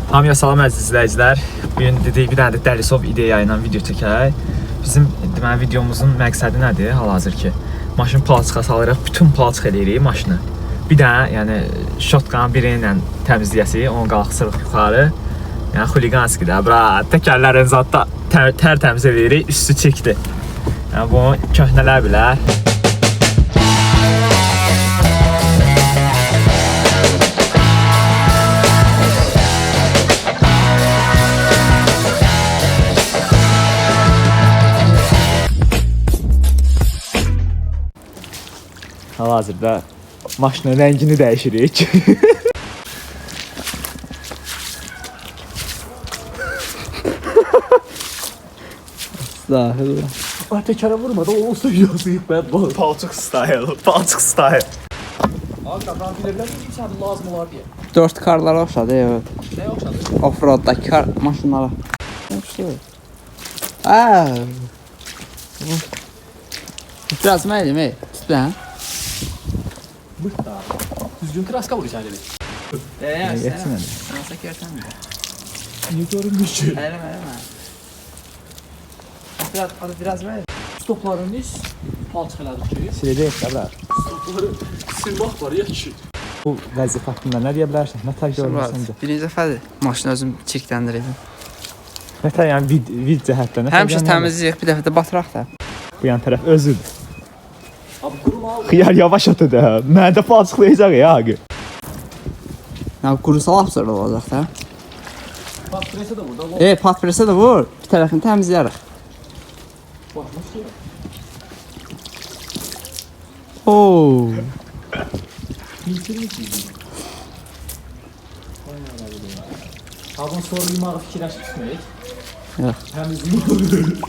Hamıya salam əziz izləyicilər. Bugün dedik bir dənə də Dəlisov ideya ilə video çəkək. Bizim deməli videomuzun məqsədi nədir hal-hazır ki? Maşın palçığa salırıq, bütün palçıq eləyirik maşını. Bir dənə, yəni şotqanın biri ilə təmizləyəsi, onu qalxsırıq yuxarı. Yəni xuliqanski də, bra, təkərlərin zadda tərtəmiz eləyirik, üstü çəkdi. Yəni bunu köhnələr bilər. Hal-hazırda maşının rəngini dəyişirik. Estağfurullah. Təkərə vurma da olsa yazıyıb mən bu. Palçıq style, palçıq style. Abi qadran bilirlər ki, sən lazım olar deyə. 4 karlara oxşadı, evet. Nəyə oxşadı? Offroaddakı kar maşınlara. Biraz mənim, tutdan. Bırt da. Düzgün kraska vur içəri. Yetsinədir. Nasıl görsən mi? Niyə görünmüş ki? Eləmə. Biraz mənim. Stoplarınız palçıq elədik ki. Siləcək qəbər. Stopları silmək var ya ki. Bu vəzifə haqqında nə deyə bilərsən? Nə tər görürsən səncə? Birinci dəfədir maşını özüm çirkləndirirdim. Nə tər yəni vid cəhətdən? Həmişə təmizləyək, bir dəfə də batıraq da. Bu yan tərəf özüdür. Abi quruma al. Xiyar yavaş atı da. Mən də palçıqlayacaq ya ağı. Ya qurusa lapsır olacaq da. Bak prese de burada. Pat presə də vur. Bir tərəfini təmizləyərək. Baxmış ki. Oo. Biltirmiş. Abon sonra yumağı fikirləşib tutmayıq. Yox. Təmizlik.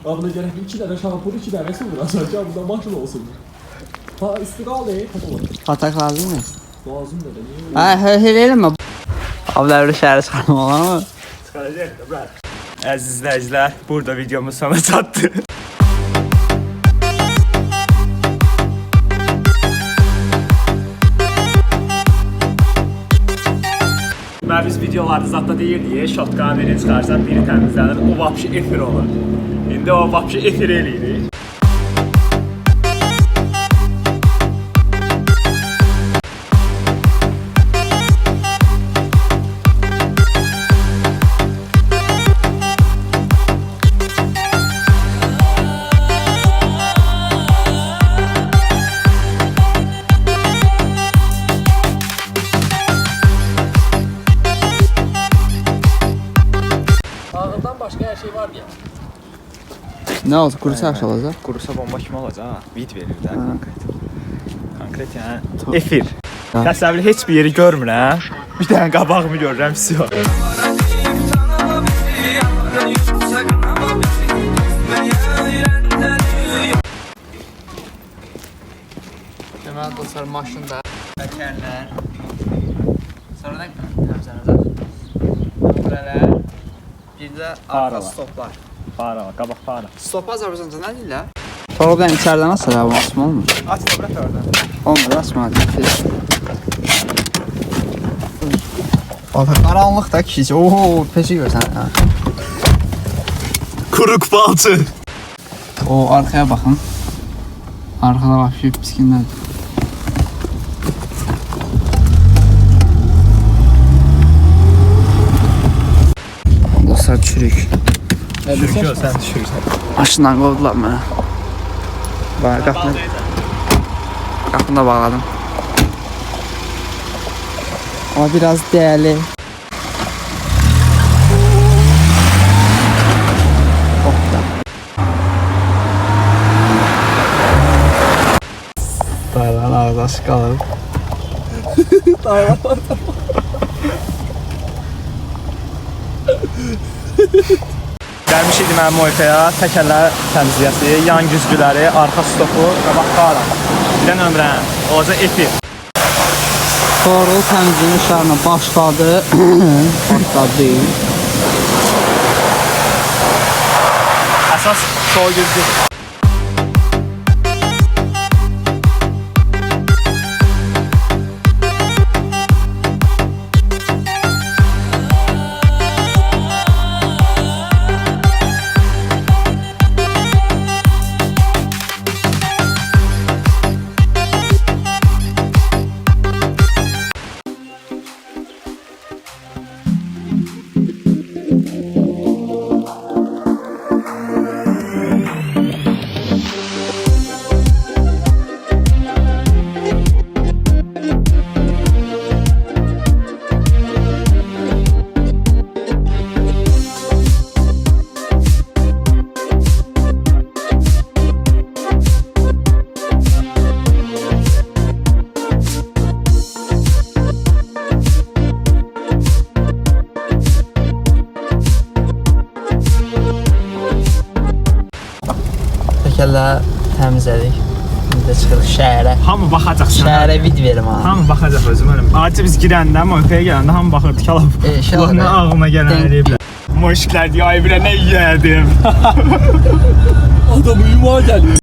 Abla gərək 2 dənə şampur, 2 dənəsi vuracaq ki, burada maşın olsun. Ha, üstü qaldı, patalım. Patak lazım mı? Lazım da niyə? Elə eləmə. Abla şəhərə çıxarmaq olar mı? Çıxaracaq da bər. Əziz izləyicilər, burada videomuz sona çatdı. Mən biz videolarda zətdə deyirdik, şotqanı birini çıxarsan, biri təmizlənir, o vapşı efir olur. İndi o vapşı efir eləyirik. Ağırdan başqa hər şey var deyə. Nə oldu? Qurusa yaxşı olacaq? Qurusa bomba kimi olacaq, vid verir də konkret. Konkret yəni efir. Təsəvvür heç bir yeri görmürəm. Bir dənə qabağımı görürəm, всё. Deməli dostlar, maşında təkərlər. Sonradan təmizlənəcək. Burələr. Bir də arxa stoplar. Fara, qabaq fara. Stopa Azərbaycanca nə deyirlər? Torbadan içəridən asır ya, bu asma olmur. Aç da bırak oradan. Olmur, asma hadi. Qaranlıq da kişi. Ooo, peşi görsən. Kuruk palçı. O, arkaya baxın. Arkada bax, şu piskinlədir. Dostlar, çürük. Düşürüyor, sən düşürsən. Maşından qovdular mənə. Bax, qapını da bağladım. Ama biraz değerli. Taylan ağzı açıq qalıb. Taylan. Gəlmiş idi mənim Moytaya, təkərlər təmizləyəsi, yan güzgüləri, arxa stopu, qabaq fara. Bir də nömrən, olacaq efir. Torul təmizliyin işlərinə başladı. Başladı. Əsas sol güzgüdür. Təkərlər təmizlədik. İndi də çıxırıq şəhərə. Hamı baxacaq sənə. Şəhərə vid verim ha. Hamı baxacaq özüm önüm. Acı biz girəndə, Moykaya gələndə hamı baxırdı ki, İnşallah. Allah nə ağlına gələn eləyiblər. Moşiklər deyə, ay bilə nə yiyərdim. Adam uyumağa geliyor.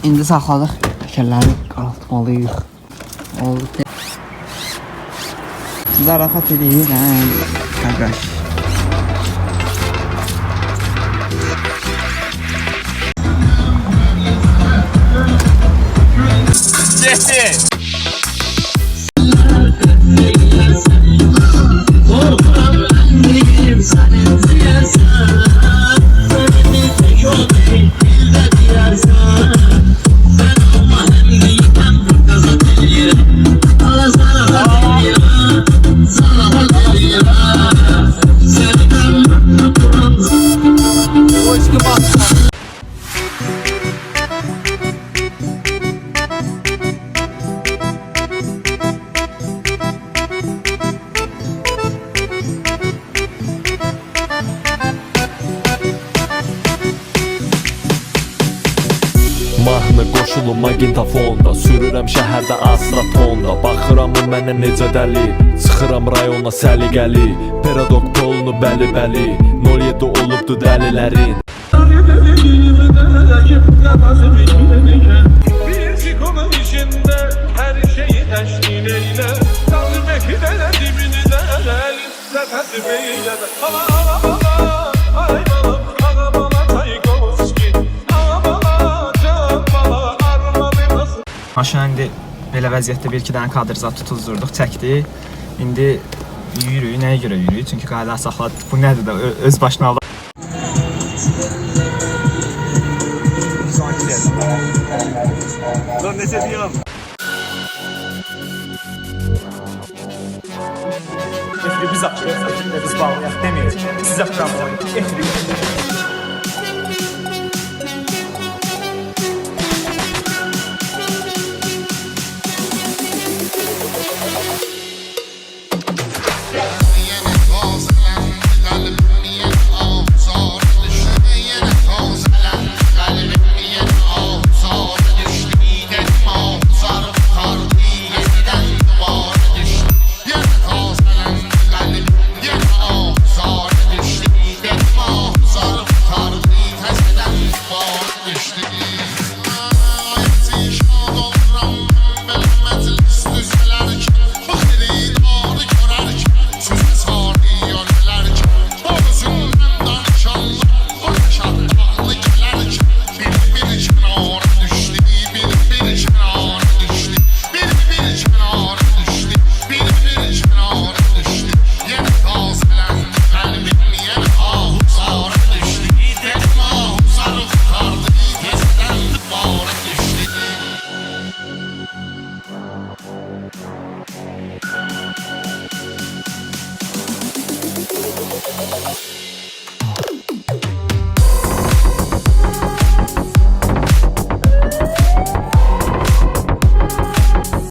İndi saxladıq. Təkərləri qaraltmalıyıq. Oldu ki. Zarafat edir, hə. Qardaş. Getdi. Mahnı qoşulum magnitofonda, sürürəm şəhərdə asla tonda. Baxıram o mənə necə dəli, çıxıram rayona səliqəli. Peradok polunu bəli-bəli, 07 olubdu dəlilərin. Fizikumun içinde her şeyi teşkil eyle. Kalbeki de dibini de elinle teslim eyle. Ala ala ala, ay balam, ala bala Çaykovski. Ala bala, can bala, armanı nasıl? Maşına indi belə vəziyyətdə bir-iki dənə kadrzat tutuzdurduq, çəkdik. İndi yürüyü, nəyə görə yürüyü? Çünki qayda saxladı. Bu nədir də öz başına aldı. Lan necə deyirəm? Biz bağlayaq deməyəcək. Sizə proqram.